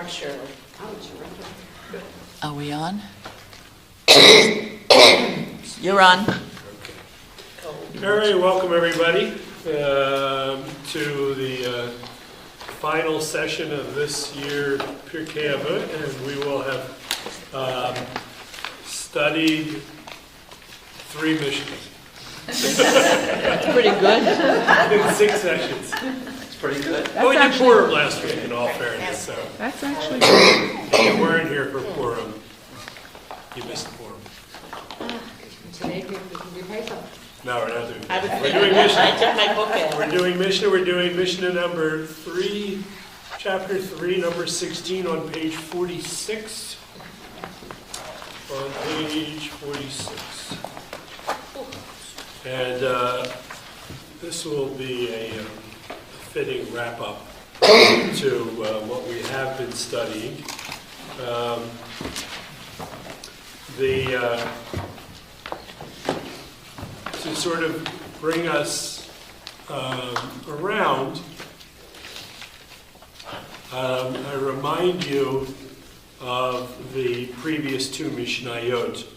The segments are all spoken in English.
Mark Shirley. Are we on? You're on. All right, welcome everybody to the final session of this year Pirkei Avot, and we will have studied 3 missions. That's pretty good. In 6 sessions. It's pretty good. Oh, we did Purim last week, in all fairness. So That's actually good. if you weren't here for Purim, you missed Purim. Today we pay some. No, we're not doing I was We're thinking, doing mission. I took my book out. We're doing mission number 3, chapter 3, number 16 on page 46. On page 46. And this will be a fitting wrap-up to what we have been studying. To sort of bring us around, I remind you of the previous 2 Mishnayot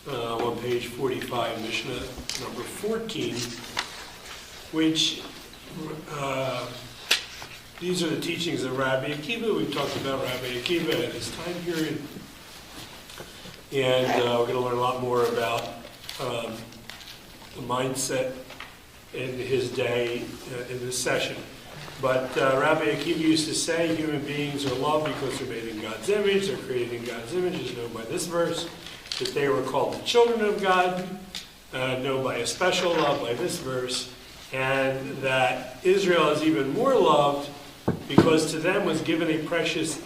on page 45, Mishnah number 14, which these are the teachings of Rabbi Akiva. We've talked about Rabbi Akiva and his time period, and we're going to learn a lot more about the mindset in his day in this session. But Rabbi Akiva used to say human beings are loved because they're made in God's image, they're created in God's image, is known by this verse, that they were called the children of God, known by a special love by this verse, and that Israel is even more loved because to them was given a precious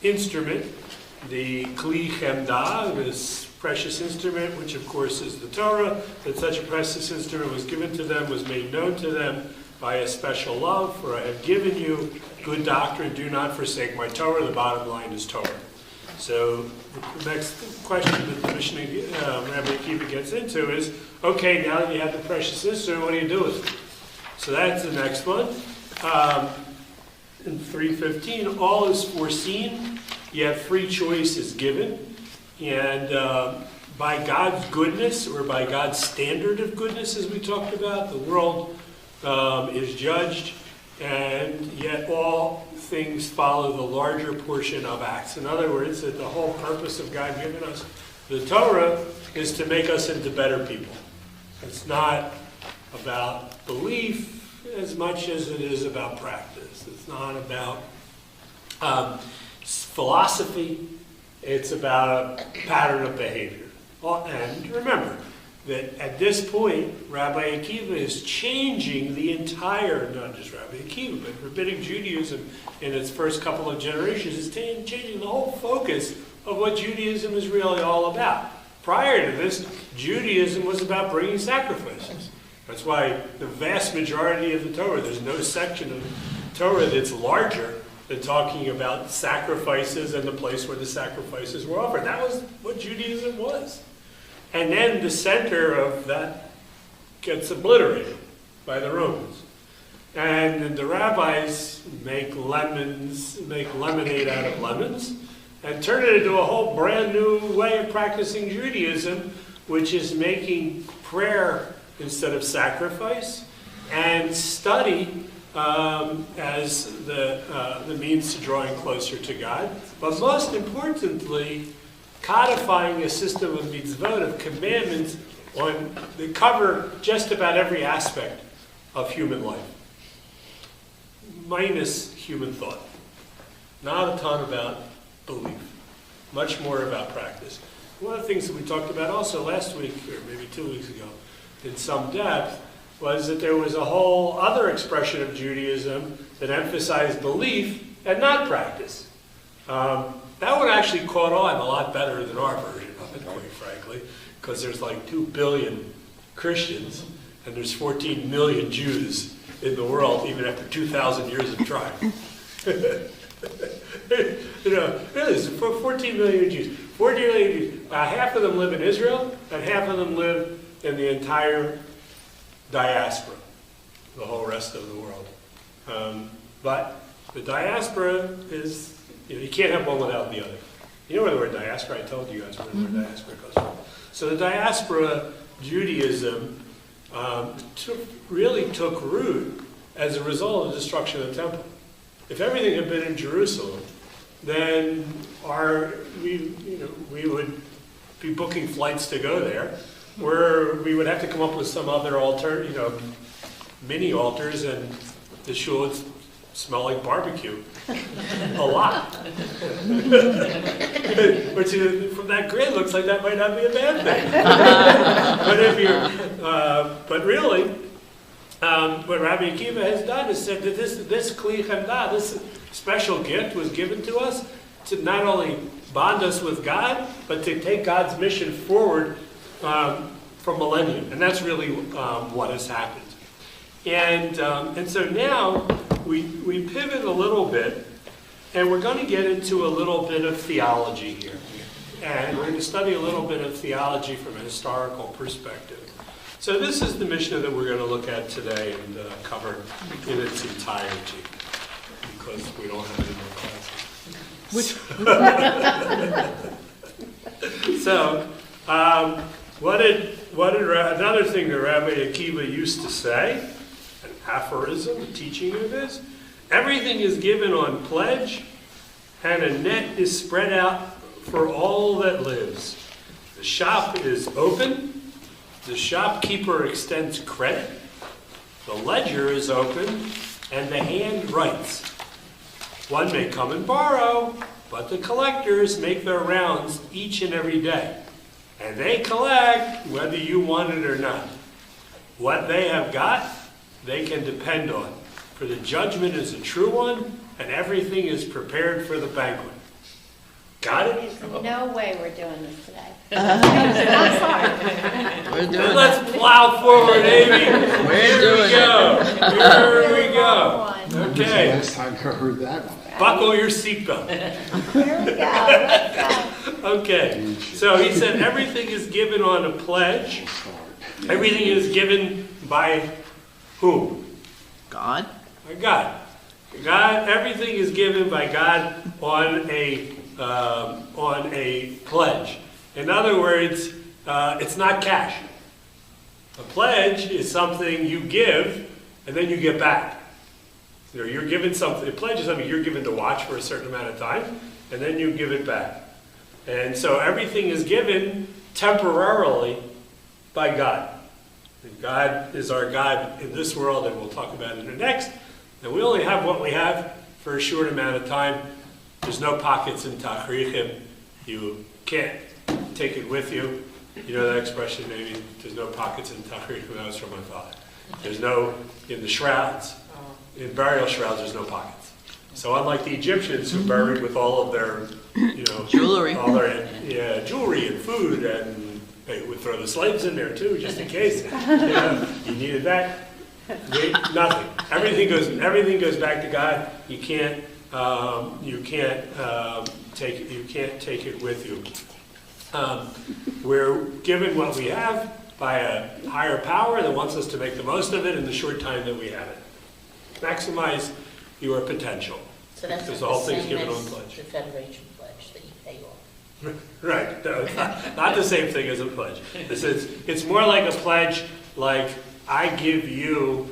instrument, the Kli Chemda, this precious instrument, which of course is the Torah, that such a precious instrument was given to them, was made known to them by a special love. For I have given you good doctrine, do not forsake my Torah. The bottom line is Torah. So the next question that the Mishnah, Rabbi Akiva gets into is, okay, now that you have the precious instrument, what do you do with it? So that's the next one. In 3:15, all is foreseen, yet free choice is given. And by God's goodness, or by God's standard of goodness, as we talked about, the world is judged, and yet all things follow the larger portion of acts. In other words, that the whole purpose of God giving us the Torah is to make us into better people. It's not about belief as much as it is about practice. It's not about philosophy. It's about a pattern of behavior. And remember that at this point, Rabbi Akiva is changing the entire, not just Rabbi Akiva, but rabbinic Judaism in its first couple of generations is changing the whole focus of what Judaism is really all about. Prior to this, Judaism was about bringing sacrifices. That's why the vast majority of the Torah, there's no section of Torah that's larger than talking about sacrifices and the place where the sacrifices were offered. That was what Judaism was. And then the center of that gets obliterated by the Romans. And the rabbis make lemonade out of lemons, and turn it into a whole brand new way of practicing Judaism, which is making prayer instead of sacrifice, and study as the means to drawing closer to God. But most importantly, codifying a system of mitzvot, of commandments, that cover just about every aspect of human life, minus human thought. Not a ton about belief, much more about practice. One of the things that we talked about also last week, or maybe 2 weeks ago, in some depth, was that there was a whole other expression of Judaism that emphasized belief and not practice. That one actually caught on a lot better than our version of it, quite frankly, because there's like 2 billion Christians and there's 14 million Jews in the world, even after 2,000 years of trying. Really, for 14 million Jews. 14 million Jews. Half of them live in Israel, and half of them live in the entire diaspora, the whole rest of the world. But the diaspora is you can't have one without the other. You know where the word diaspora, I told you guys where the word diaspora comes from. So the diaspora Judaism really took root as a result of the destruction of the temple. If everything had been in Jerusalem, then we would be booking flights to go there, where we would have to come up with some other mini altars, and the shul would smell like barbecue a lot. Which from that grid looks like that might not be a bad thing. But really, what Rabbi Akiva has done is said that this kli chemda, this special gift, was given to us to not only bond us with God, but to take God's mission forward for millennium. And that's really what has happened. And so now we pivot a little bit, and we're going to get into a little bit of theology here. And we're going to study a little bit of theology from a historical perspective. So this is the Mishnah that we're going to look at today and cover in its entirety, because we don't have any more classes. So, another thing that Rabbi Akiva used to say, an aphorism, a teaching of his, everything is given on pledge, and a net is spread out for all that lives. The shop is open. The shopkeeper extends credit. The ledger is open, and the hand writes. One may come and borrow, but the collectors make their rounds each and every day. And they collect whether you want it or not. What they have got, they can depend on. For the judgment is a true one, and everything is prepared for the banquet. Got it? No way we're doing this today. I'm sorry. We're doing Let's plow forward, Amy. Here we go. Here we go. Okay. Last time I heard that one. Buckle your seatbelt. Here we go. Let's go. Okay. So he said everything is given on a pledge. Everything is given by whom? God. By God. God. Everything is given by God on a pledge. In other words, it's not cash. A pledge is something you give and then you get back. You know, you're given something. A pledge is something you're given to watch for a certain amount of time, and then you give it back. And so everything is given temporarily by God. And God is our God in this world, and we'll talk about it in the next. And we only have what we have for a short amount of time. There's no pockets in tachrichim. You can't take it with you. You know that expression, maybe? There's no pockets in tachrichim. That was from my father. There's no, in the shrouds, in burial shrouds, there's no pockets. So unlike the Egyptians who buried with all of their, Jewelry. all their jewelry and food, and they would throw the slaves in there too, just in case you needed that. Nothing. Everything goes back to God. You can't take it with you. We're given what we have by a higher power that wants us to make the most of it in the short time that we have it. Maximize your potential. So that's because not all the things same given as on pledge. the Federation pledge that you pay off. Right. No, it's not the same thing as a pledge. It's more like a pledge, like I give you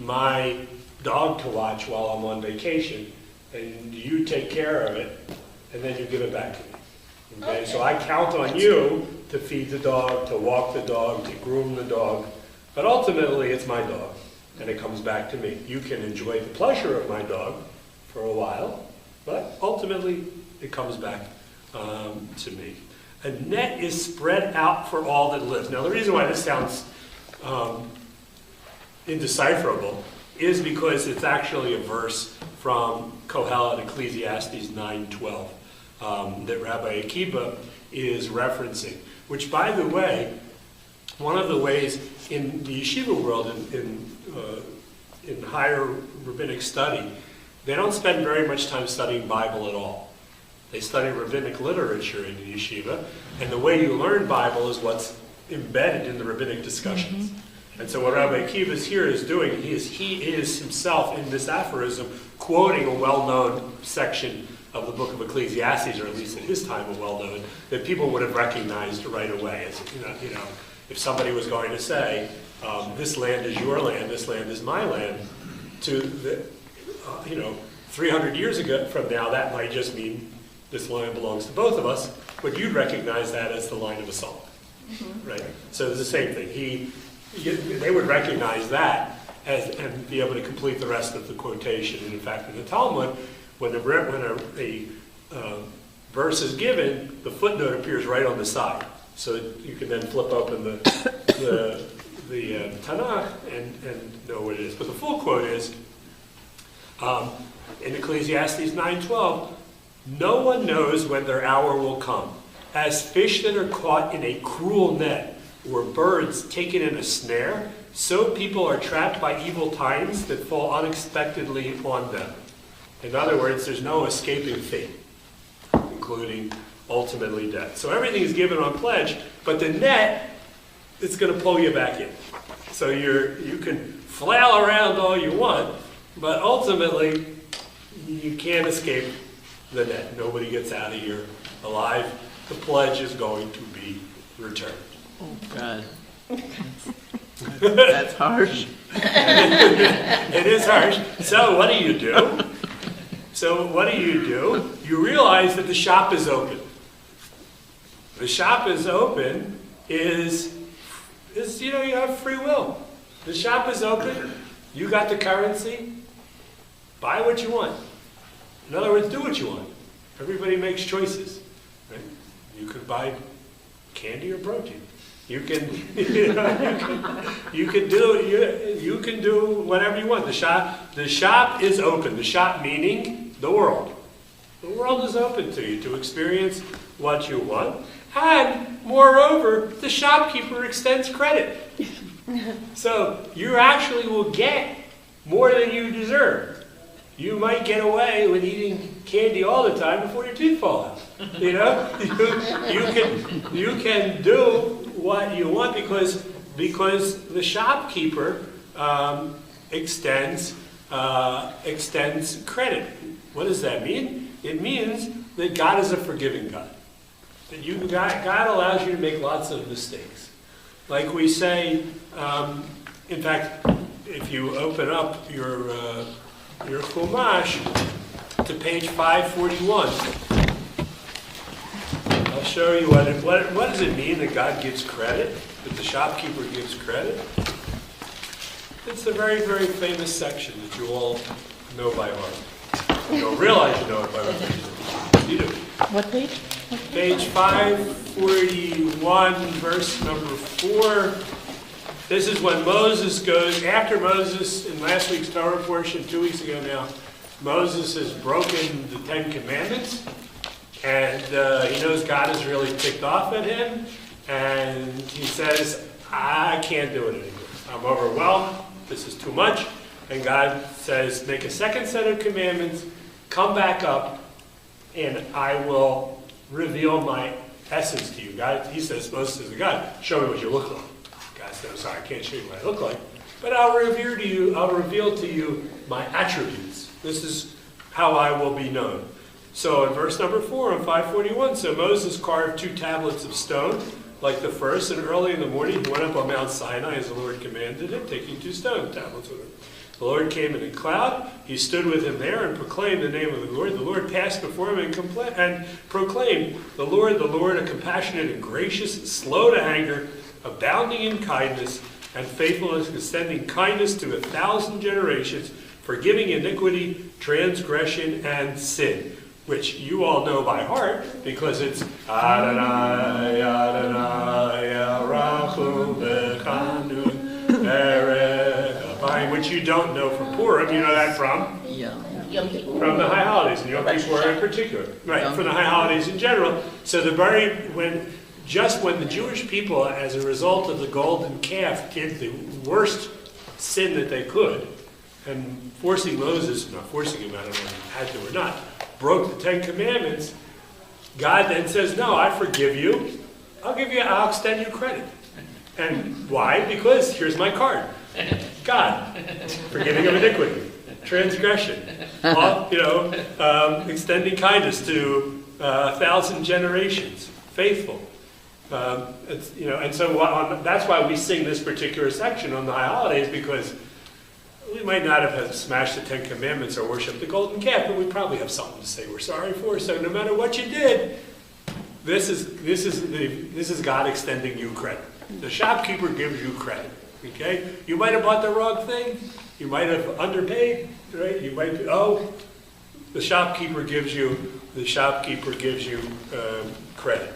my dog to watch while I'm on vacation, and you take care of it, and then you give it back to me. Okay? So I count on you to feed the dog, to walk the dog, to groom the dog, but ultimately it's my dog, and it comes back to me. You can enjoy the pleasure of my dog for a while, but ultimately it comes back to me. A net is spread out for all that lives. Now the reason why this sounds indecipherable is because it's actually a verse from Kohelet, Ecclesiastes 9:12, that Rabbi Akiva is referencing, which, by the way, one of the ways in the yeshiva world, in higher rabbinic study, they don't spend very much time studying Bible at all. They study rabbinic literature in the yeshiva, and the way you learn Bible is what's embedded in the rabbinic discussions. And so what Rabbi Akiva here is doing, he is himself in this aphorism quoting a well-known section of the book of Ecclesiastes, or at least at his time a well-known, that people would have recognized right away. As, if somebody was going to say, this land is your land, this land is my land, to the, 300 years ago from now, that might just mean this land belongs to both of us, but you'd recognize that as the line of a song, right? So it's the same thing. They would recognize that and be able to complete the rest of the quotation. And in fact, in the Talmud, when a verse is given, the footnote appears right on the side, so you can then flip open the Tanakh and know what it is. But the full quote is, in Ecclesiastes 9:12, no one knows when their hour will come. As fish that are caught in a cruel net, or birds taken in a snare, so people are trapped by evil times that fall unexpectedly on them. In other words, there's no escaping fate, including ultimately death. So everything is given on pledge, but the net, it's going to pull you back in. So you can flail around all you want, but ultimately you can't escape the net. Nobody gets out of here alive. The pledge is going to be returned. Oh, God. That's harsh. It is harsh. So what do? You realize that the shop is open. The shop is open is you have free will. The shop is open. You got the currency. Buy what you want. In other words, do what you want. Everybody makes choices. Right? You could buy candy or protein. You can do whatever you want. The shop is open. The shop meaning the world. The world is open to you to experience what you want. And moreover, the shopkeeper extends credit. So you actually will get more than you deserve. You might get away with eating candy all the time before your teeth fall out. You can do what you want because the shopkeeper extends credit. What does that mean? It means that God is a forgiving God. That God allows you to make lots of mistakes. Like we say, in fact, if you open up your Chumash to page 541, I'll show you what does it mean that God gives credit, that the shopkeeper gives credit. It's a very, very famous section that you all know by heart. You don't realize you know it by heart. You do. What page? Page 541, verse number 4. This is when Moses goes, after Moses, in last week's Torah portion, 2 weeks ago now, Moses has broken the 10 Commandments, and he knows God is really ticked off at him, and he says, I can't do it anymore. I'm overwhelmed. This is too much. And God says, make a second set of commandments, come back up, and I will reveal my essence to you. God, he says, Moses says to God, show me what you look like. God said, I'm sorry, I can't show you what I look like, but I'll reveal to you my attributes. This is how I will be known. So in verse number 4 on 541, so Moses carved 2 tablets of stone, like the first, and early in the morning he went up on Mount Sinai as the Lord commanded him, taking 2 stone tablets with him. The Lord came in a cloud. He stood with him there and proclaimed the name of the Lord. The Lord passed before him and proclaimed, the Lord, a compassionate and gracious, slow to anger, abounding in kindness and faithfulness, extending kindness to 1,000 generations, forgiving iniquity, transgression, and sin, which you all know by heart because it's Adonai, Adonai, Rachum B'Chanun, Erech Abayim, which you don't know from Purim. You know that from? Yeah. From the high holidays, and Yom Kippur in particular. Right, from the high holidays in general. So when the Jewish people, as a result of the golden calf, did the worst sin that they could, and forcing Moses, not forcing him, I don't know if he had to or not, broke the 10 Commandments, God then says, no, I forgive you. I'll extend you credit. And why? Because here's my card. God, forgiving of iniquity, transgression, extending kindness to 1,000 generations, faithful. And so that's why we sing this particular section on the high holidays, because we might not have smashed the 10 Commandments or worshipped the golden calf, but we probably have something to say we're sorry for. So no matter what you did, this is God extending you credit. The shopkeeper gives you credit. Okay, you might have bought the wrong thing. You might have underpaid. Right? You might be, the shopkeeper gives you credit.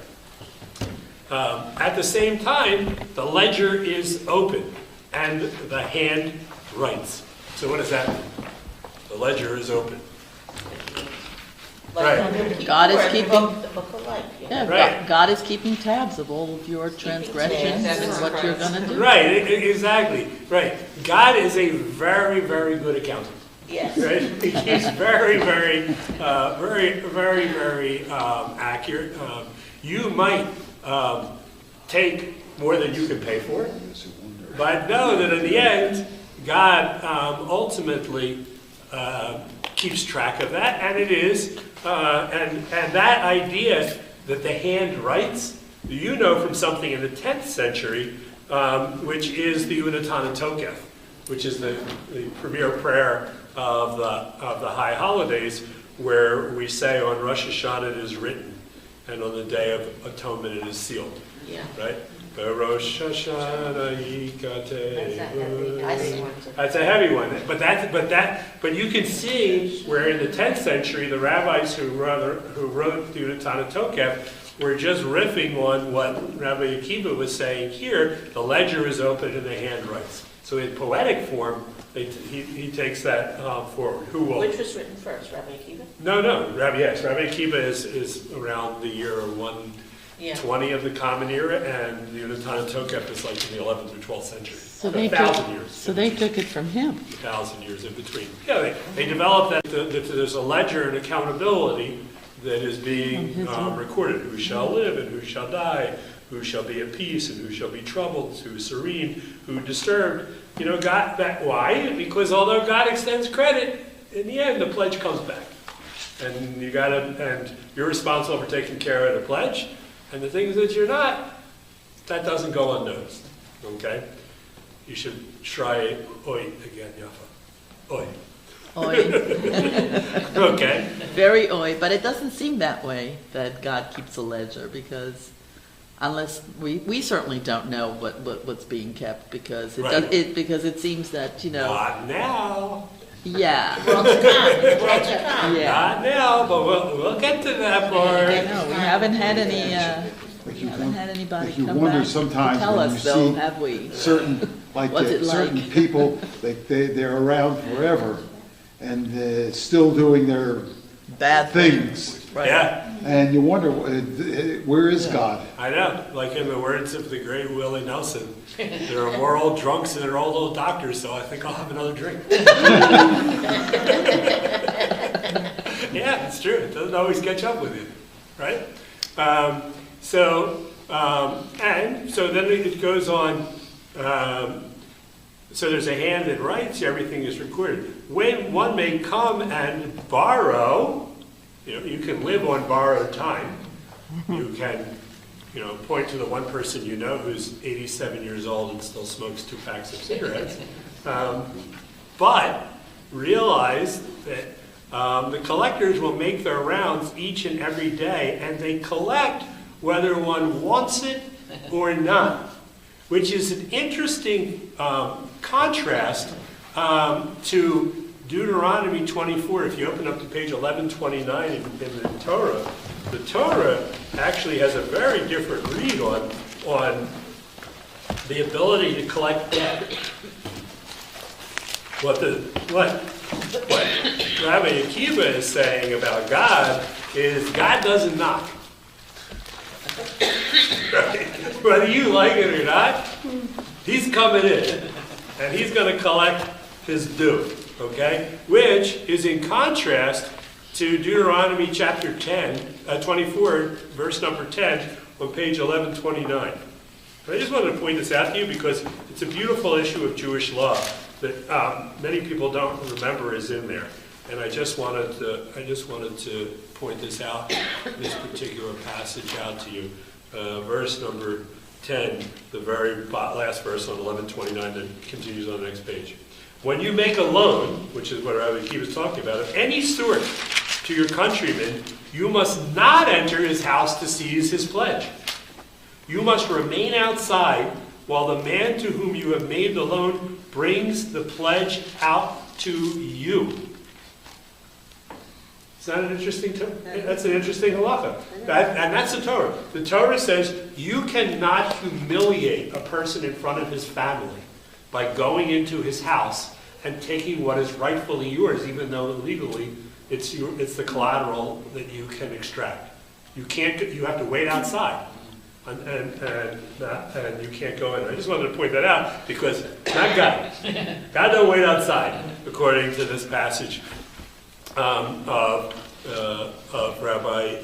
At the same time, the ledger is open and the hand writes. So what does that mean? The ledger is open. Right. God is keeping. The book of life. Yeah, Right. God is keeping tabs of all of your transgressions and what you're going to do. Right, exactly. Right. God is a very, very good accountant. Yes. Right? He keeps very, very accurate. You might take more than you can pay for, but know that in the end, God ultimately keeps track of that, and it is, and that idea that the hand writes, you know from something in the 10th century, which is the Unatana Tokef, which is the premier prayer of the high holidays, where we say on Rosh Hashanah it is written, and on the Day of Atonement it is sealed. Yeah. Right? Rosh Hashanah Yikateh. That's a heavy one. That's a heavy one. But you can see where in the 10th century the rabbis who wrote the Unatana Tokef were just riffing on what Rabbi Akiva was saying here. The ledger is open and the hand writes. So in poetic form, he takes that forward. Which was written first, Rabbi Akiva? No. Rabbi Akiva is around the year 120 of the Common Era, and the Unatana Tokef is like in the 11th or 12th century. So 1,000 years. So they took it from him. 1,000 years in between. Yeah, they developed that there's a ledger and accountability that is being recorded. Who shall live and who shall die? Who shall be at peace and who shall be troubled? Who is serene? Who disturbed? God. That why? Because although God extends credit, in the end the pledge comes back, and you're responsible for taking care of the pledge. And the things that you're not, that doesn't go unnoticed. Okay? You should try oi again, Yafa. Oi. Oi. Okay. Very oi. But it doesn't seem that way that God keeps a ledger, because unless we certainly don't know what's being kept, because because it seems that Not now. Yeah. World's come. Yeah. Not now, but we'll get to that part. No, we haven't had any. Anybody If you come wonder back sometimes to tell when us, you though, see have we? certain certain people, they're around forever, and still doing their Bad things. Right. Yeah, And you wonder, where is God? I know. Like in the words of the great Willie Nelson, there are more old drunks than there are old little doctors, so I think I'll have another drink. Yeah, it's true. It doesn't always catch up with you, right? So then it goes on. So there's a hand that writes, everything is recorded. When one may come and borrow, you can live on borrowed time. You can, point to the one person who's 87 years old and still smokes 2 packs of cigarettes. But realize that the collectors will make their rounds each and every day, and they collect whether one wants it or not, which is an interesting contrast to Deuteronomy 24. If you open up to page 1129 in the Torah actually has a very different read on the ability to collect debt. What Rabbi Akiva is saying about God is God doesn't knock. Right? Whether you like it or not, he's coming in, and he's going to collect his due, okay? Which is in contrast to Deuteronomy chapter 24, verse number 10, on page 1129. And I just wanted to point this out to you because it's a beautiful issue of Jewish law that many people don't remember is in there. And I just wanted to point this out, this particular passage out to you. Verse number 10, the very last verse on 1129 that continues on the next page. When you make a loan, which is what Rabbi Akiva was talking about, of any sort to your countryman, you must not enter his house to seize his pledge. You must remain outside while the man to whom you have made the loan brings the pledge out to you. Is that an interesting that's an interesting halacha. And that's the Torah. The Torah says you cannot humiliate a person in front of his family by going into his house and taking what is rightfully yours, even though legally it's the collateral that you can extract. You have to wait outside. And you can't go in. I just wanted to point that out because not God. God don't wait outside, according to this passage of Rabbi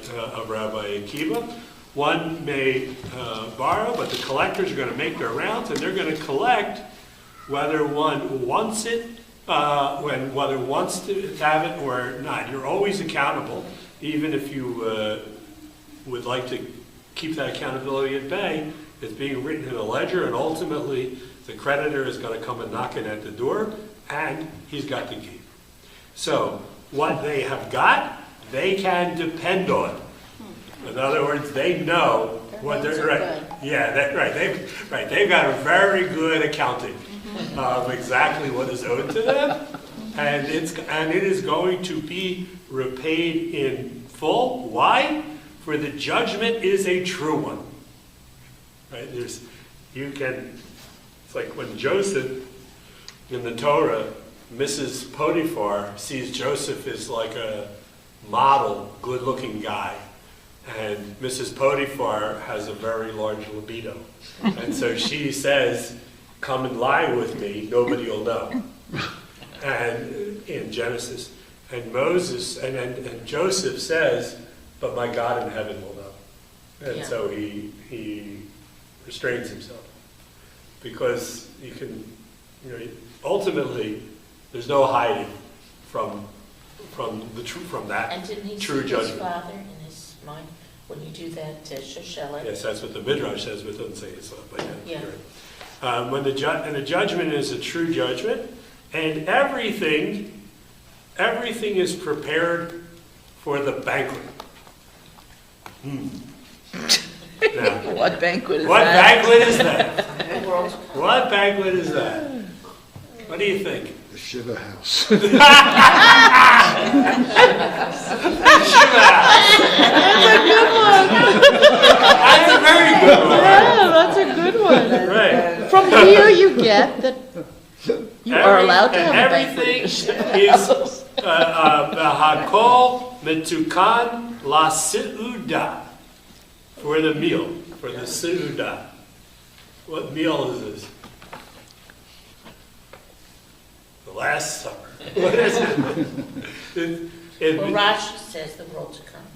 Akiva. One may borrow, but the collectors are going to make their rounds, and they're going to collect whether one wants it, whether wants to have it or not. You're always accountable, even if you would like to keep that accountability at bay. It's being written in a ledger, and ultimately the creditor is going to come and knocking at the door, and he's got the key. So what they have got, they can depend on. In other words, they know what they're right. Yeah, they've got a very good accounting of exactly what is owed to them, and it is going to be repaid in full. Why? For the judgment is a true one. Right? It's like when Joseph in the Torah, Mrs. Potiphar sees Joseph as like a model, good-looking guy. And Mrs. Potiphar has a very large libido. And so she says, come and lie with me, nobody will know. And in Genesis. And Moses, and Joseph says, but my God in heaven will know. And so he restrains himself. Because ultimately, there's no hiding from that And didn't he true see judgment. his father in his mind when you do that shoshelet? Yes, that's what the Midrash says, but it doesn't say it's but Yeah. you're right. When the judgment is a true judgment, and everything is prepared for the banquet. Now, What banquet is what that? banquet is that? The world's What banquet is that? What do you think? The Shiva house. That's a very good one. Yeah, that's a good one. Right. From here you get that you are allowed to have a everything banquet. is hakol metukan la seuda, for the meal, for the seuda. What meal is this? The Last Supper. What is it? Well, Rashi says the world to come.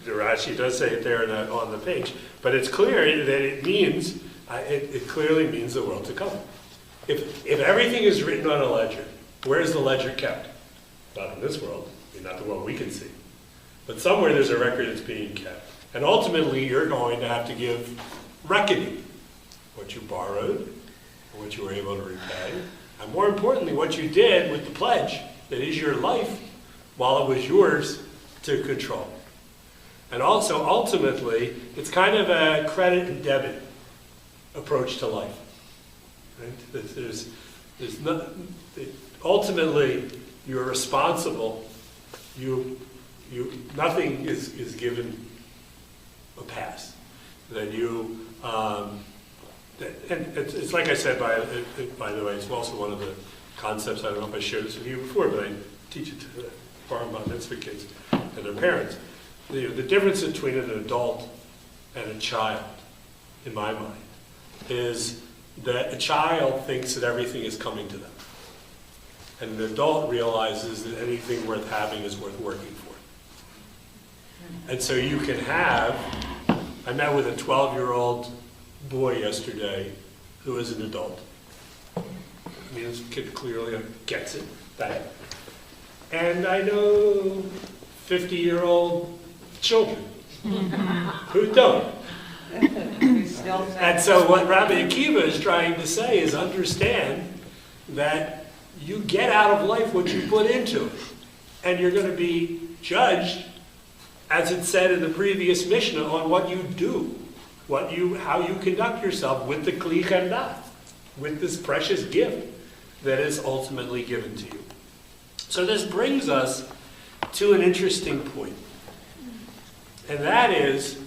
The Rashi does say it there on the page, but it's clear that it means, it clearly means the world to come. If everything is written on a ledger, where is the ledger kept? Not in this world, not the world we can see. But somewhere there's a record that's being kept. And ultimately you're going to have to give reckoning. What you borrowed, what you were able to repay, and more importantly, what you did with the pledge that is your life while it was yours to control. And also, ultimately, it's kind of a credit and debit approach to life. Right? Ultimately, you're responsible. Nothing is given a pass. That you, and it's like I said, by the way, it's also one of the concepts. I don't know if I shared this with you before, but I teach it to the bar mitzvah kids and their parents. The difference between an adult and a child, in my mind, is that a child thinks that everything is coming to them. And an adult realizes that anything worth having is worth working for. And so you can have, I met with a 12-year-old boy yesterday who is an adult. I mean, this kid clearly gets it, that. And I know 50-year-old children who don't. And so what Rabbi Akiva is trying to say is understand that you get out of life what you put into it. And you're going to be judged, as it said in the previous Mishnah, on what you do, how you conduct yourself with the Kli Chemdah, with this precious gift that is ultimately given to you. So this brings us to an interesting point. And that is,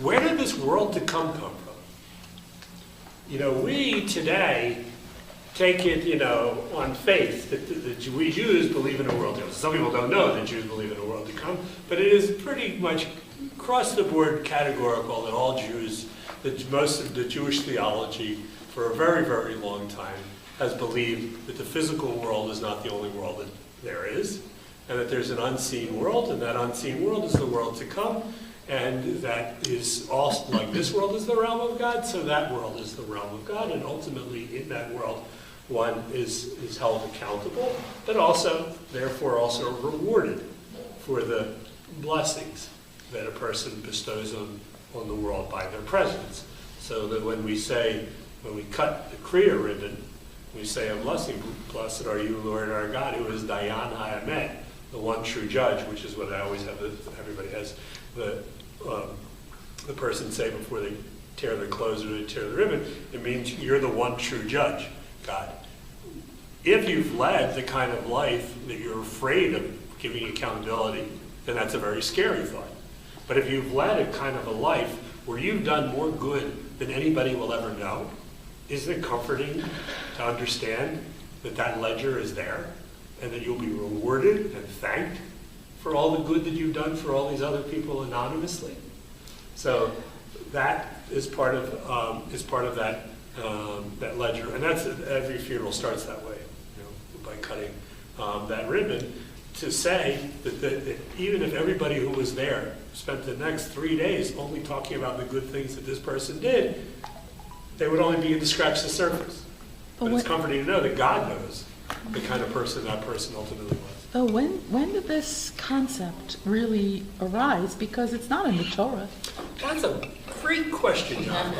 where did this world to come from? You know, we today take it, on faith that we Jews believe in a world to come. Some people don't know that Jews believe in a world to come, but it is pretty much across the board categorical that all Jews, that most of the Jewish theology for a very, very long time has believed that the physical world is not the only world that there is, and that there's an unseen world, and that unseen world is the world to come, and that is also, like this world is the realm of God, so that world is the realm of God, and ultimately in that world one is held accountable, but also, therefore, also rewarded for the blessings that a person bestows on the world by their presence. So that when we cut the Kriya ribbon, we say a blessing, blessed are you, Lord our God, who is Dayan HaEmet, the one true judge, which is what I always have, everybody has the person say before they tear their clothes or they tear the ribbon. It means you're the one true judge, God. If you've led the kind of life that you're afraid of giving accountability, then that's a very scary thought. But if you've led a kind of a life where you've done more good than anybody will ever know, isn't it comforting to understand that that ledger is there and that you'll be rewarded and thanked for all the good that you've done for all these other people anonymously? So that is part of that ledger, and that's every funeral starts that way, by cutting that ribbon, to say that even if everybody who was there spent the next 3 days only talking about the good things that this person did, they would only begin to scratch the surface. But it's comforting to know that God knows the kind of person that person ultimately was. So when did this concept really arise? Because it's not in the Torah. That's a great question, John.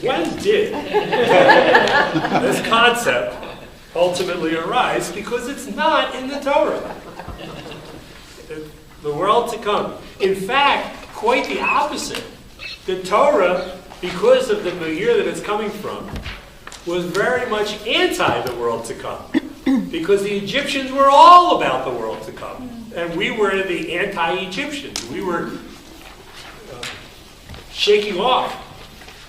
When did this concept ultimately arise? Because it's not in the Torah. The world to come. In fact, quite the opposite. The Torah, because of the milieu that it's coming from, was very much anti the world to come. Because the Egyptians were all about the world to come. And we were the anti-Egyptians. We were shaking off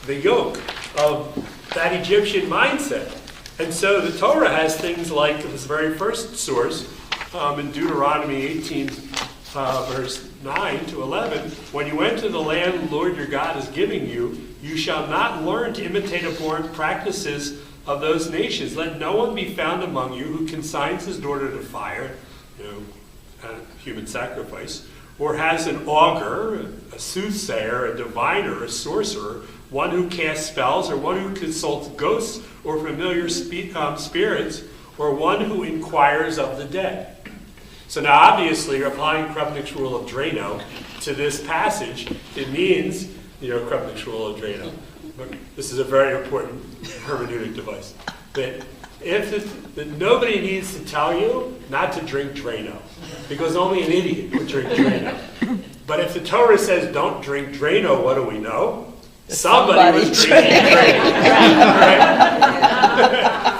the yoke of that Egyptian mindset. And so the Torah has things like this very first source in Deuteronomy 18, verse 9 to 11, when you enter the land the Lord your God is giving you, you shall not learn to imitate abhorrent practices of those nations. Let no one be found among you who consigns his daughter to fire, human sacrifice, or has an augur, a soothsayer, a diviner, a sorcerer, one who casts spells, or one who consults ghosts or familiar spirits, or one who inquires of the dead. So now obviously you're applying Krupnik's rule of Drano to this passage. It means, Krupnik's rule of Drano. This is a very important hermeneutic device. That nobody needs to tell you not to drink Drano, because only an idiot would drink Drano. But if the Torah says don't drink Drano, what do we know? Somebody was drinking Drano. Right?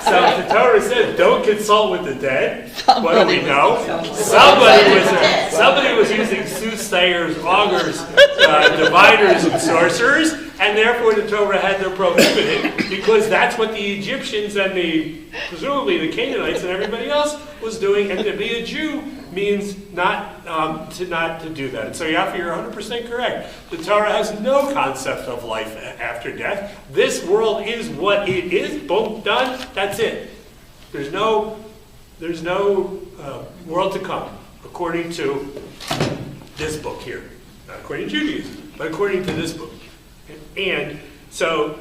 So if the Torah says don't consult with the dead, what do we know? Somebody was using soothsayers, augurs, diviners, and sorcerers, and therefore the Torah had to prohibit it, because that's what the Egyptians and presumably the Canaanites and everybody else was doing. And to be a Jew means not to do that. And so Yafi, you're 100% correct. The Torah has no concept of life after death. This world is what it is. Boom, done. That's it. There's no world to come, according to this book here, not according to Judaism. but according to this book. And so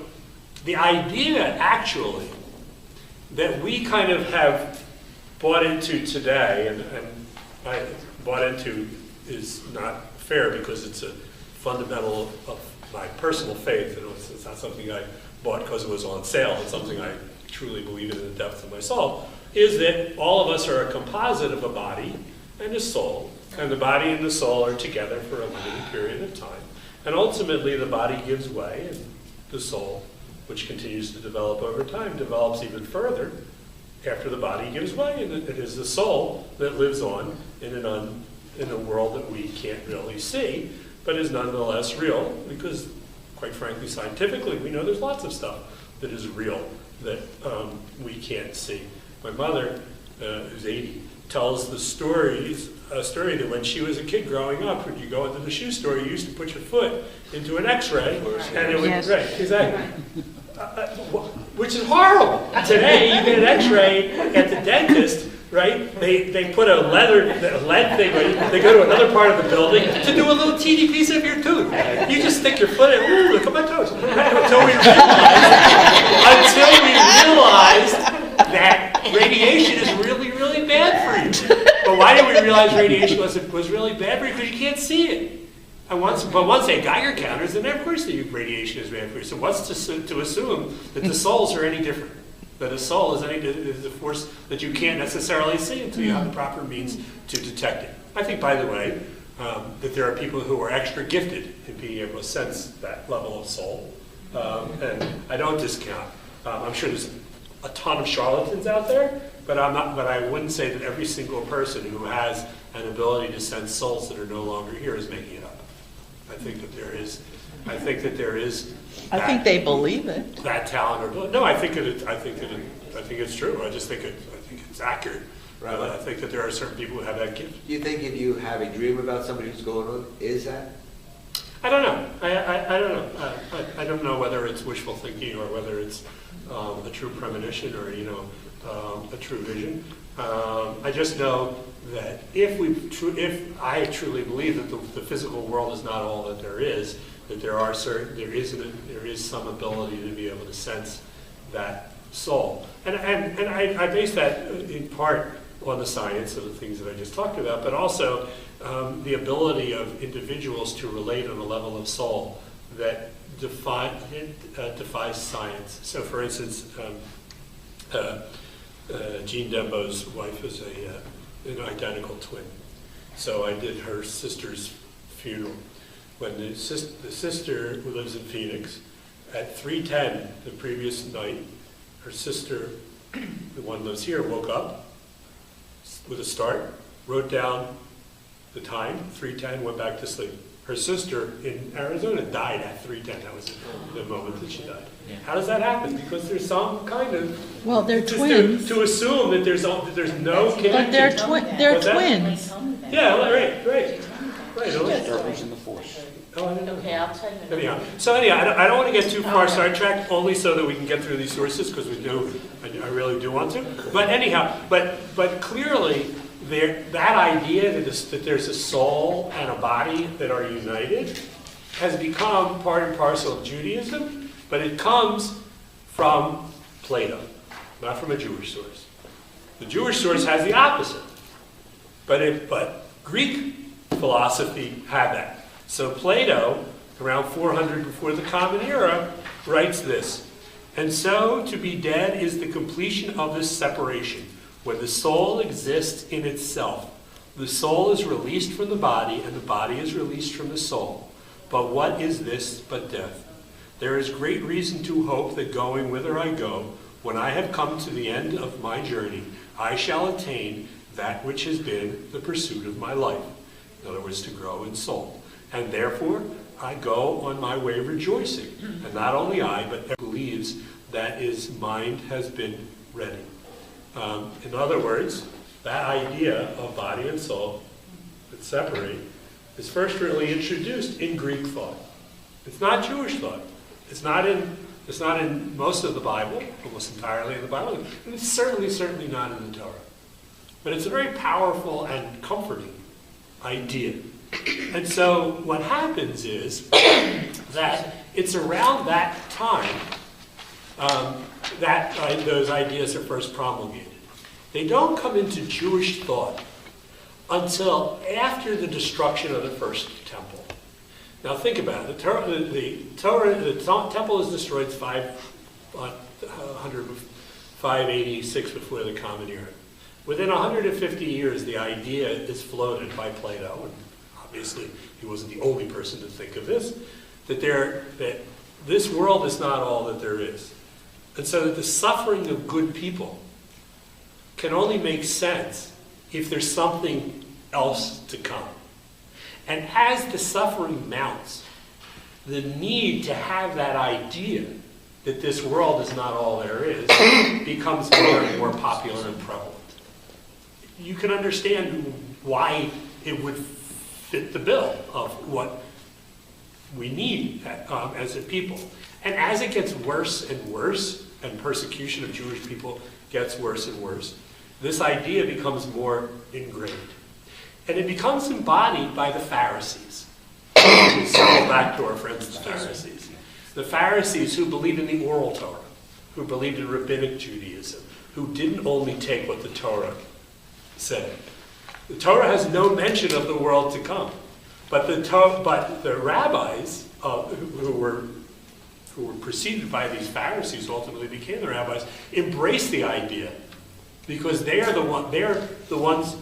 the idea actually that we kind of have bought into today, and I bought into is not fair because it's a fundamental of my personal faith. It's not something I bought because it was on sale. It's something I truly believe in the depths of my soul, is that all of us are a composite of a body and a soul, and the body and the soul are together for a limited period of time. And ultimately the body gives way, and the soul, which continues to develop over time, develops even further after the body gives way, and it is the soul that lives on in a world that we can't really see, but is nonetheless real, because quite frankly, scientifically, we know there's lots of stuff that is real that we can't see. My mother, who's 80, tells a story that when she was a kid growing up, when you go into the shoe store, you used to put your foot into an X-ray, and it would, right, exactly. Which is horrible. Today, you get an X-ray at the dentist, right? They put a lead thing, right? They go to another part of the building to do a little teeny piece of your tooth. You just stick your foot in, ooh, look at my toes. Until we realized that radiation is really, really bad for you. But why did we realize radiation was really bad for you? Because you can't see it. And once they Geiger counters, then of course the radiation is bad for you. So what's to assume that the souls are any different? That a soul is a force that you can't necessarily see until you have the proper means to detect it. I think, by the way, that there are people who are extra gifted in being able to sense that level of soul. And I don't discount. I'm sure there's a ton of charlatans out there, but I wouldn't say that every single person who has an ability to sense souls that are no longer here is making it up. I think that there is. I think they believe it. That talent or ability. No, I think it's true. I think it's accurate. Right. I think that there are certain people who have that gift. Do you think if you have a dream about somebody who's going on, is that? I don't know. I don't know. I don't know whether it's wishful thinking or whether it's a true premonition or a true vision. I just know that if I truly believe that the physical world is not all that there is, that there is some ability to be able to sense that soul, and I base that in part on the science of the things that I just talked about, but also the ability of individuals to relate on a level of soul that defies science. So, for instance, Jean Dembo's wife is an identical twin. So I did her sister's funeral. When the sister who lives in Phoenix, at 3:10 the previous night, her sister, the one who lives here, woke up with a start, wrote down the time, 3:10, went back to sleep. Her sister in Arizona died at 3:10. That was the moment that she died. Yeah. How does that happen? Because there's some kind of... Well, they're twins. To assume that there's no connection. But they're twins. Yeah, right. Right. In the force. Oh, I didn't know. Okay, I'll tell you. Anyhow, I don't want to get too far sidetracked, only so that we can get through these sources, because I really do want to. But anyhow, but clearly, that idea that there's a soul and a body that are united has become part and parcel of Judaism, but it comes from Plato, not from a Jewish source. The Jewish source has the opposite, but Greek philosophy had that. So Plato, around 400 before the Common Era, writes this: "And so to be dead is the completion of this separation, when the soul exists in itself. The soul is released from the body, and the body is released from the soul. But what is this but death? There is great reason to hope that going whither I go, when I have come to the end of my journey, I shall attain that which has been the pursuit of my life." In other words, to grow in soul. "And therefore I go on my way rejoicing. And not only I, but everyone believes that his mind has been ready." In other words, that idea of body and soul that separate is first really introduced in Greek thought. It's not Jewish thought. It's not in most of the Bible, almost entirely in the Bible, and it's certainly not in the Torah. But it's a very powerful and comforting idea. And so what happens is that it's around that time that those ideas are first promulgated. They don't come into Jewish thought until after the destruction of the first temple. Now think about it. The temple is destroyed 586 before the Common Era. Within 150 years, the idea is floated by Plato, and obviously he wasn't the only person to think of this, that this world is not all that there is. And so that the suffering of good people can only make sense if there's something else to come. And as the suffering mounts, the need to have that idea that this world is not all there is becomes more and more popular and prevalent. You can understand why it would fit the bill of what we need as a people. And as it gets worse and worse, and persecution of Jewish people gets worse and worse, this idea becomes more ingrained. And it becomes embodied by the Pharisees. We circle back to our friends the Pharisees. The Pharisees who believed in the oral Torah, who believed in rabbinic Judaism, who didn't only take what the Torah said. The Torah has no mention of the world to come. But the rabbis who were preceded by these Pharisees, who ultimately became the rabbis, embraced the idea because they're the ones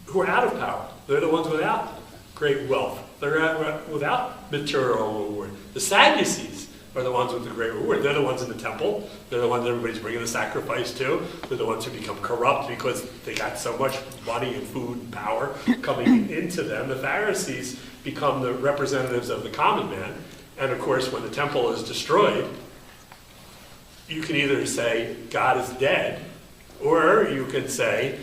who are out of power. They're the ones without great wealth. They're without material reward. The Sadducees are the ones with the great reward. They're the ones in the temple. They're the ones everybody's bringing the sacrifice to. They're the ones who become corrupt because they got so much money and food and power coming into them. The Pharisees become the representatives of the common man. And of course, when the temple is destroyed, you can either say God is dead, or you can say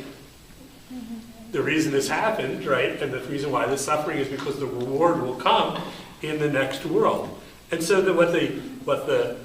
the reason this happened, right, and the reason why this suffering is because the reward will come in the next world. And so what the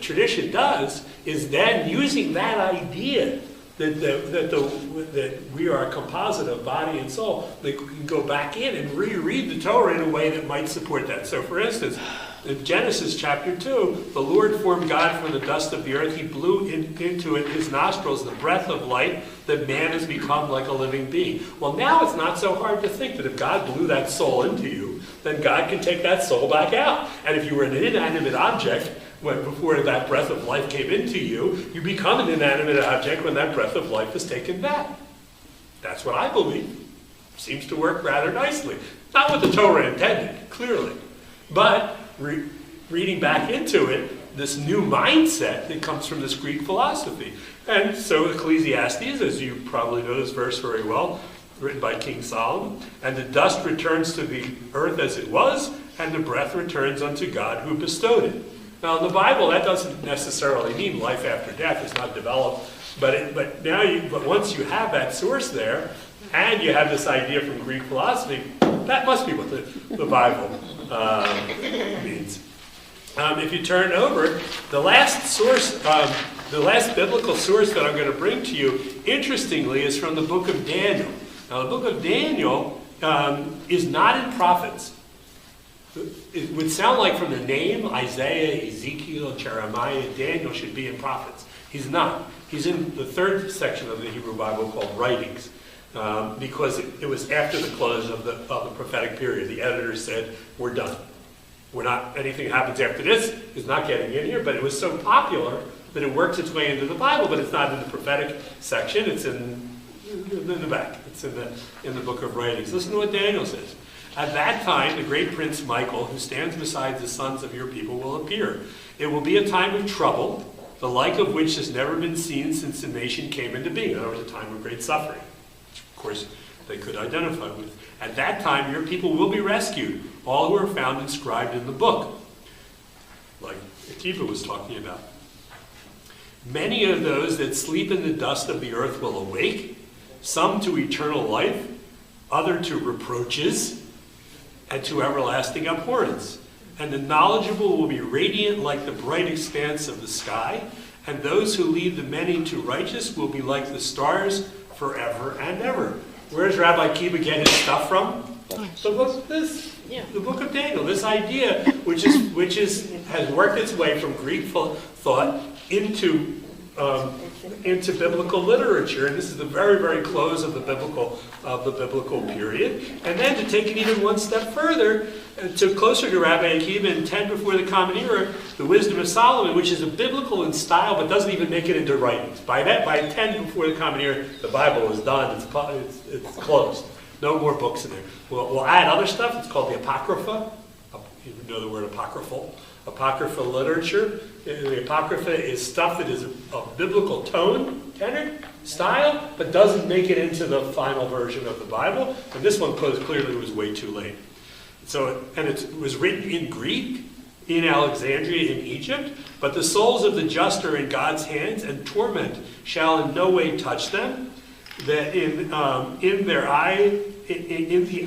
tradition does is then using that idea that we are a composite of body and soul, they can go back in and reread the Torah in a way that might support that. So for instance, in Genesis chapter 2, the Lord formed God from the dust of the earth. He blew into it his nostrils the breath of life, that man has become like a living being. Well, now it's not so hard to think that if God blew that soul into you, then God can take that soul back out. And if you were an inanimate object, before that breath of life came into you, you become an inanimate object when that breath of life is taken back. That's what I believe. Seems to work rather nicely. Not what the Torah intended, clearly. But reading back into it, this new mindset that comes from this Greek philosophy. And so Ecclesiastes, as you probably know this verse very well, written by King Solomon, and the dust returns to the earth as it was, and the breath returns unto God who bestowed it. Now in the Bible, that doesn't necessarily mean life after death. It's not developed. But once you have that source there, and you have this idea from Greek philosophy, that must be what the Bible means. If you turn over, the last source, the last biblical source that I'm going to bring to you, interestingly, is from the book of Daniel. Now, the book of Daniel is not in prophets. It would sound like from the name Isaiah, Ezekiel, Jeremiah, Daniel should be in prophets. He's not. He's in the third section of the Hebrew Bible called Writings, because it was after the close of the prophetic period. The editor said, we're done. We're not, anything happens after this is not getting in here, but it was so popular that it works its way into the Bible, but it's not in the prophetic section. It's in the back. It's in the book of Writings. Listen to what Daniel says. At that time, the great prince Michael, who stands beside the sons of your people, will appear. It will be a time of trouble, the like of which has never been seen since the nation came into being. In other words, a time of great suffering, which, of course, they could identify with. At that time, your people will be rescued, all who are found inscribed in the book, like Akiva was talking about. Many of those that sleep in the dust of the earth will awake, some to eternal life, other to reproaches, and to everlasting abhorrence. And the knowledgeable will be radiant like the bright expanse of the sky, and those who lead the many to righteous will be like the stars forever and ever. Where does Rabbi Akiva get his stuff from? The book of Daniel. This idea, which has worked its way from Greek thought into biblical literature, and this is the very, very close of the biblical period. And then to take it even one step further, to closer to Rabbi Akiva in 10 before the Common Era, the Wisdom of Solomon, which is a biblical in style but doesn't even make it into writings. By 10 before the Common Era, the Bible is done. It's closed. No more books in there. We'll add other stuff. It's called the Apocrypha. You know the word apocryphal. Apocryphal literature. The Apocrypha is stuff that is of biblical tenor, style, but doesn't make it into the final version of the Bible. And this one clearly was way too late. It was written in Greek, in Alexandria, in Egypt, but the souls of the just are in God's hands, and torment shall in no way touch them. That in the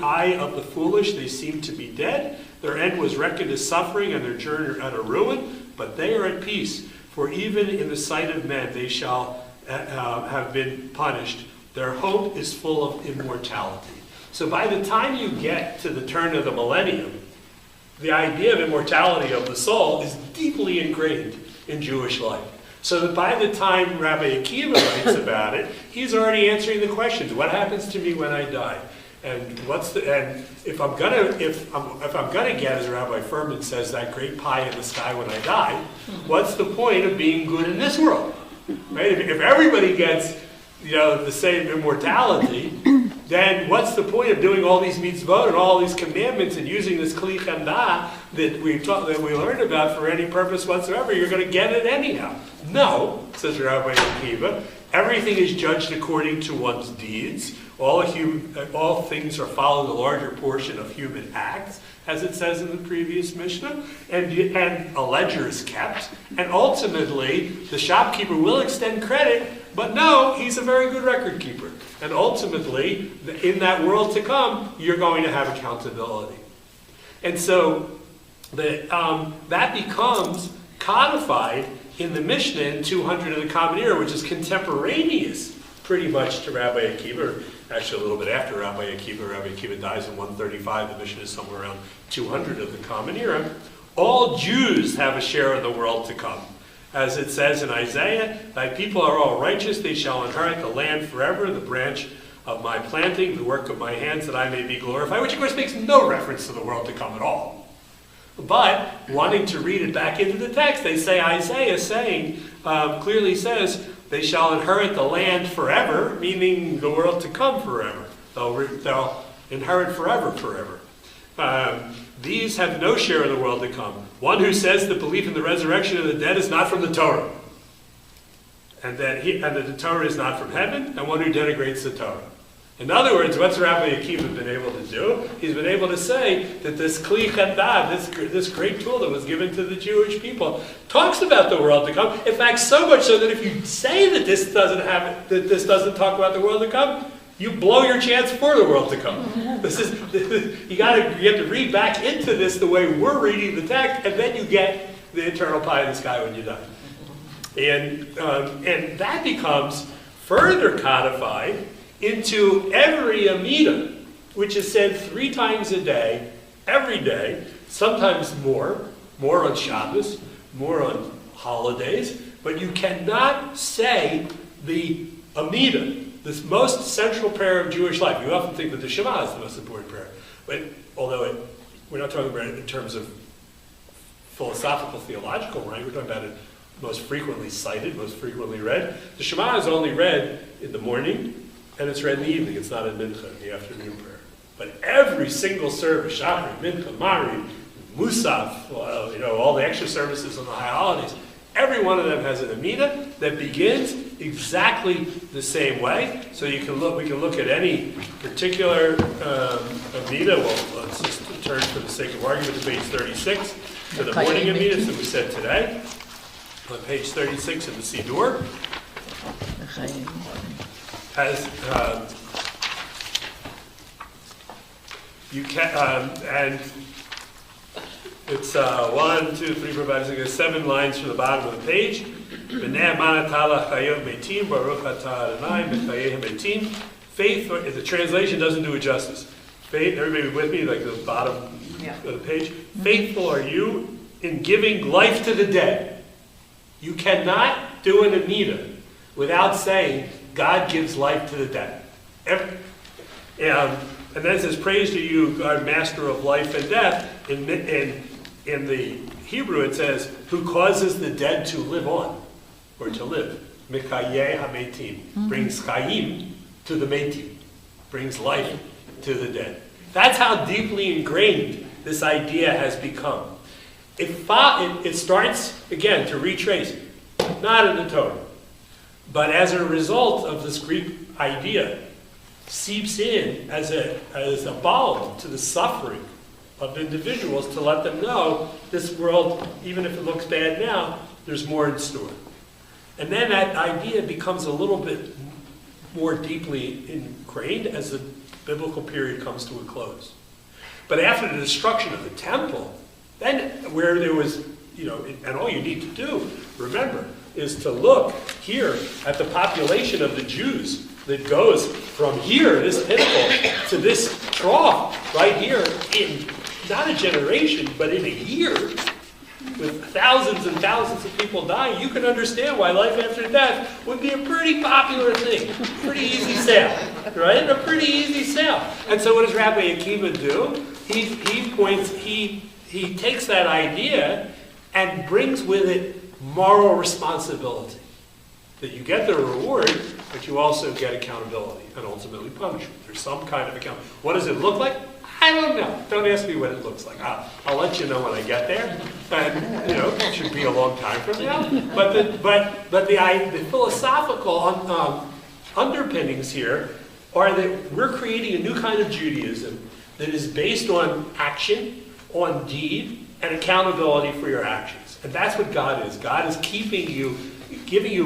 eye of the foolish they seem to be dead. Their end was reckoned as suffering, and their journey at ruin. But they are at peace, for even in the sight of men they shall have been punished. Their hope is full of immortality. So by the time you get to the turn of the millennium, the idea of immortality of the soul is deeply ingrained in Jewish life. So that by the time Rabbi Akiva writes about it, he's already answering the questions. What happens to me when I die? And if I'm gonna get, as Rabbi Furman says, that great pie in the sky when I die, what's the point of being good in this world? Right? If everybody gets, the same immortality, then what's the point of doing all these mitzvot and all these commandments and using this kli chemda that we learned about for any purpose whatsoever? You're going to get it anyhow. No, says Rabbi Akiva, everything is judged according to one's deeds. All things are following the larger portion of human acts, as it says in the previous Mishnah, and a ledger is kept, and ultimately the shopkeeper will extend credit, but no, he's a very good record keeper. And ultimately, in that world to come, you're going to have accountability. And so that becomes codified in the Mishnah in 200 of the Common Era, which is contemporaneous pretty much to Rabbi Akiva, actually a little bit after Rabbi Akiva. Rabbi Akiva dies in 135. The Mishnah is somewhere around 200 of the Common Era. All Jews have a share in the world to come. As it says in Isaiah, thy people are all righteous, they shall inherit the land forever, the branch of my planting, the work of my hands, that I may be glorified, which of course makes no reference to the world to come at all. But, wanting to read it back into the text, they say Isaiah clearly says, they shall inherit the land forever, meaning the world to come forever. They'll inherit forever. These have no share in the world to come. One who says that belief in the resurrection of the dead is not from the Torah, and that the Torah is not from heaven, and one who denigrates the Torah. In other words, what's Rabbi Akiva been able to do? He's been able to say that this kli chemda, this great tool that was given to the Jewish people, talks about the world to come. In fact, so much so that if you say that this doesn't talk about the world to come, you blow your chance for the world to come. You have to read back into this the way we're reading the text, and then you get the eternal pie in the sky when you die. And that becomes further codified into every Amida, which is said 3 times a day, every day, sometimes more on Shabbos, more on holidays, but you cannot say the Amida, this most central prayer of Jewish life. You often think that the Shema is the most important prayer, but although we're not talking about it in terms of philosophical, theological, right? We're talking about it most frequently cited, most frequently read. The Shema is only read in the morning, and it's read in the evening. It's not in Mincha, the afternoon prayer. But every single service, Shachar, Mincha, Mariv, Musaf, all the extra services on the high holidays, every one of them has an Amida that begins exactly the same way. So we can look at any particular Amida. Well, let's just turn for the sake of argument to page 36, to the morning Amidas that we said today. On page 36 in the Siddur. And it's 1, 2, 3, 4, 5, 6, 7 lines from the bottom of the page. Faith, the translation doesn't do it justice. Faith, everybody with me, like the bottom of the page? Faithful are you in giving life to the dead. You cannot do an Amida without saying, God gives life to the dead. And then it says, praise to you, God, master of life and death. In the Hebrew it says, who causes the dead to live on, or to live. Mikayeh hametim, brings chayim to the metim, brings life to the dead. That's how deeply ingrained this idea has become. It starts, again, to retrace, not in the Torah, but as a result of this Greek idea, seeps in as a balm to the suffering of individuals to let them know this world, even if it looks bad now, there's more in store. And then that idea becomes a little bit more deeply ingrained as the biblical period comes to a close. But after the destruction of the temple, then where there was, and all you need to do, remember, is to look here at the population of the Jews that goes from here, this pinnacle, to this trough right here in not a generation, but in a year, with thousands and thousands of people dying. You can understand why life after death would be a pretty popular thing, pretty easy sale, right? A pretty easy sale. And so what does Rabbi Akiva do? He takes that idea and brings with it moral responsibility. That you get the reward, but you also get accountability and ultimately punishment. There's some kind of account. What does it look like? I don't know. Don't ask me what it looks like. I'll let you know when I get there. And, it should be a long time from now. But the philosophical underpinnings here are that we're creating a new kind of Judaism that is based on action, on deed, and accountability for your actions. And that's what God is. God is giving you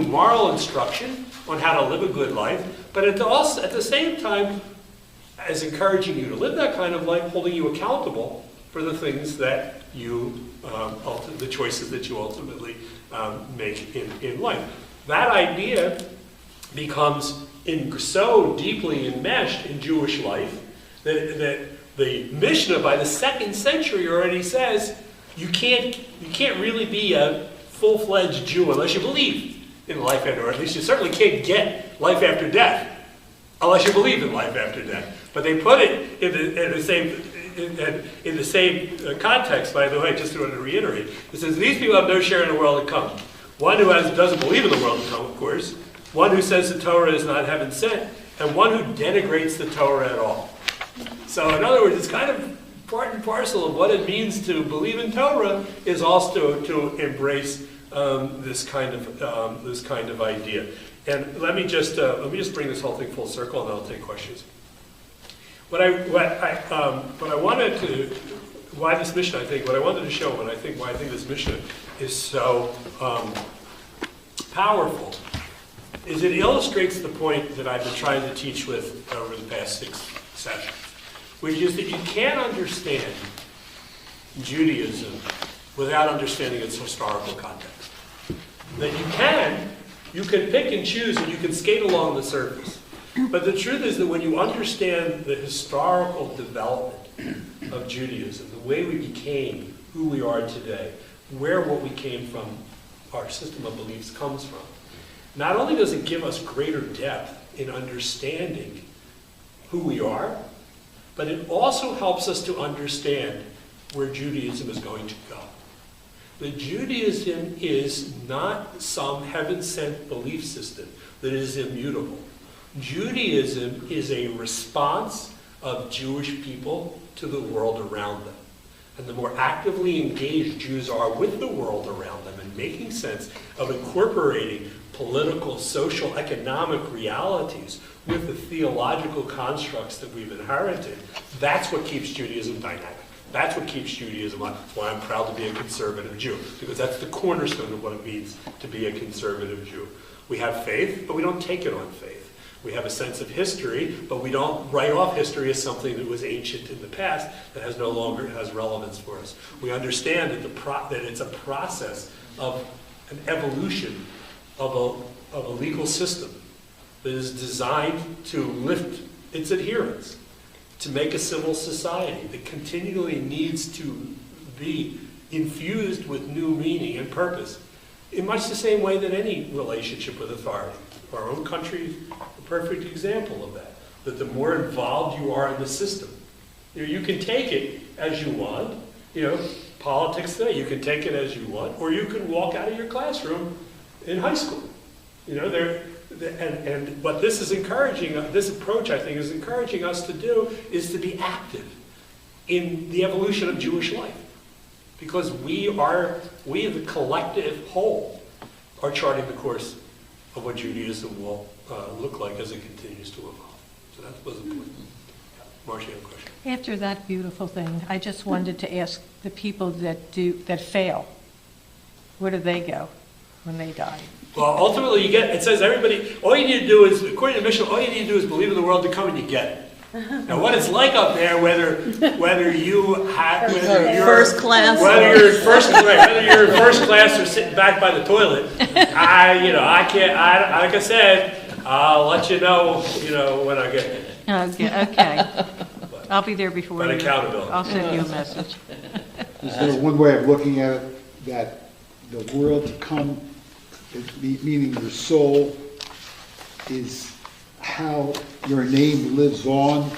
moral instruction on how to live a good life, but at the same time, as encouraging you to live that kind of life, holding you accountable for the things that the choices that you ultimately make in life. That idea becomes so deeply enmeshed in Jewish life that the Mishnah by the 2nd century already says you can't really be a full-fledged Jew unless you believe in life after, or at least you certainly can't get life after death unless you believe in life after death. But they put it in the same context, by the way, just to reiterate. It says, these people have no share in the world to come. One who doesn't believe in the world to come, of course. One who says the Torah is not heaven sent. And one who denigrates the Torah at all. So in other words, it's kind of part and parcel of what it means to believe in Torah is also to embrace this kind of idea. And let me just bring this whole thing full circle, and then I'll take questions. Why this mission, what I wanted to show, why I think this mission is so powerful, is it illustrates the point that I've been trying to teach with over the past 6 sessions, which is that you can't understand Judaism without understanding its historical context. That you can pick and choose and you can skate along the surface. But the truth is that when you understand the historical development of Judaism, the way we became who we are today, where what we came from, our system of beliefs comes from, not only does it give us greater depth in understanding who we are, but it also helps us to understand where Judaism is going to go. That Judaism is not some heaven-sent belief system that is immutable. Judaism is a response of Jewish people to the world around them. And the more actively engaged Jews are with the world around them and making sense of incorporating political, social, economic realities with the theological constructs that we've inherited, that's what keeps Judaism dynamic. That's what keeps Judaism on. That's why I'm proud to be a conservative Jew, because that's the cornerstone of what it means to be a conservative Jew. We have faith, but we don't take it on faith. We have a sense of history, but we don't write off history as something that was ancient in the past that no longer has relevance for us. We understand that it's a process of an evolution of a legal system that is designed to lift its adherents, to make a civil society that continually needs to be infused with new meaning and purpose, in much the same way that any relationship with authority. Our own country is a perfect example of that, that the more involved you are in the system, you can take it as you want, politics today, you can take it as you want, or you can walk out of your classroom in high school. And what this is encouraging, this approach I think is encouraging us to do, is to be active in the evolution of Jewish life. Because we, the collective whole, are charting the course of what Judaism will look like as it continues to evolve. So that was the point. Marcia, you have a question? After that beautiful thing, I just wanted to ask the people that fail, where do they go when they die? Well, ultimately, it says everybody, all you need to do is, according to the mission, all you need to do is believe in the world to come and you get it. Now, what it's like up there, whether you're first class, whether you're in first class or sitting back by the toilet, I can't. Like I said, I'll let you know, when I get there. Okay. I'll be there before But you. accountability. I'll send you a message. Is there one way of looking at it, that the world to come, meaning your soul, is how your name lives on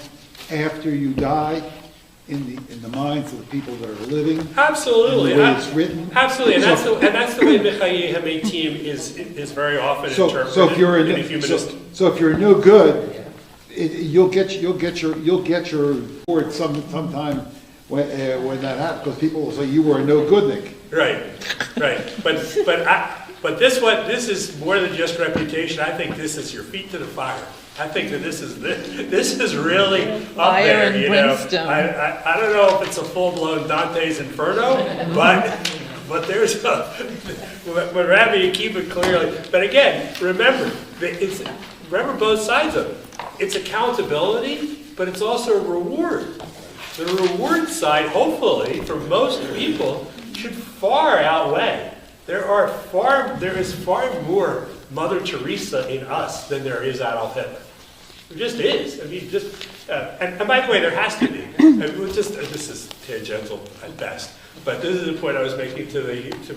after you die in the minds of the people that are living? Absolutely. And the way it's written? Absolutely, and that's the way B'chayei HaMeitim is very often interpreted. So if you're in a humanist. so if you're no good, you'll get your reward sometime when that happens, because people will say you were a no goodnik. Right. But this is more than just reputation. I think this is your feet to the fire. I think that this is really up Fire there. and brimstone. I don't know if it's a full-blown Dante's Inferno, but there's but Rabbi Akiva clearly. But again, remember both sides of it. It's accountability, but it's also a reward. The reward side, hopefully, for most people, should far outweigh. There is far more Mother Teresa in us than there is Adolf Hitler. There just is. I mean, and by the way, there has to be. This is tangential at best, but this is the point I was making to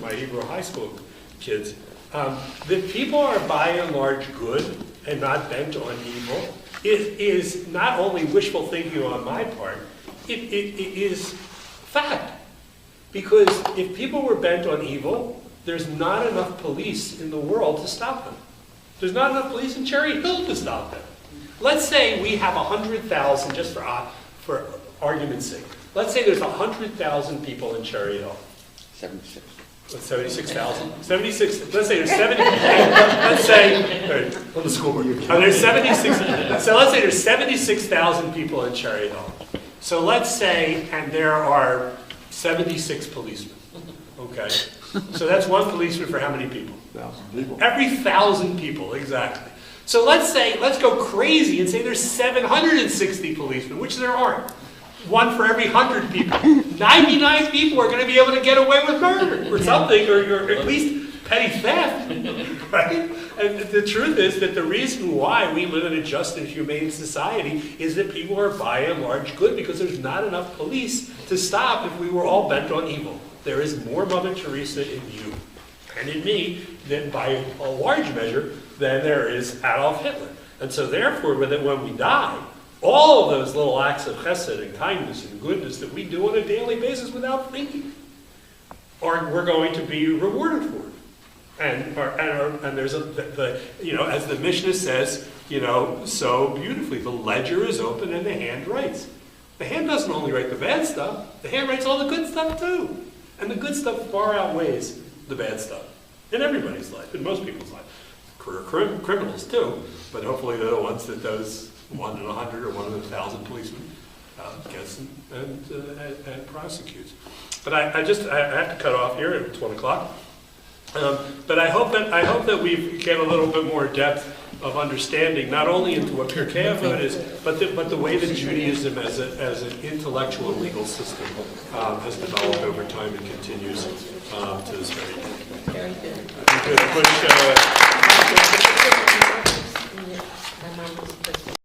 my Hebrew high school kids. That people are by and large good and not bent on evil. It is not only wishful thinking on my part. It is fact. Because if people were bent on evil, there's not enough police in the world to stop them. There's not enough police in Cherry Hill to stop them. Let's say we have 100,000, just for argument's sake. Let's say there's 100,000 people in Cherry Hill. 76,000? 76, let's say there's 70, let's say, on the school board. There's 76, so let's say there's 76,000 people in Cherry Hill. So let's say, and there are 76 policemen, okay? So that's one policeman for how many people? 1,000 people. Every 1,000 people, exactly. So let's go crazy and say there's 760 policemen, which there aren't. One for every 100 people. 99 people are going to be able to get away with murder or something, or at least petty theft, right? And the truth is that the reason why we live in a just and humane society is that people are by and large good, because there's not enough police to stop if we were all bent on evil. There is more Mother Teresa in you and in me than by a large measure than there is Adolf Hitler. And so therefore, when we die, all of those little acts of chesed and kindness and goodness that we do on a daily basis without thinking, we're going to be rewarded for it. And there's as the Mishnah says, so beautifully, the ledger is open and the hand writes. The hand doesn't only write the bad stuff, the hand writes all the good stuff too. And the good stuff far outweighs the bad stuff in everybody's life, in most people's life. Criminals too, but hopefully they're the ones that those 1 in 100 or 1 in 1,000 policemen gets and prosecutes. But I have to cut off here. It's 1 o'clock. But I hope that we get a little bit more depth of understanding, not only into what Pirkei Avot is, but the way that Judaism as an intellectual and legal system has developed over time and continues to this very day. Very good. I think there's a quick My mom was a Christian.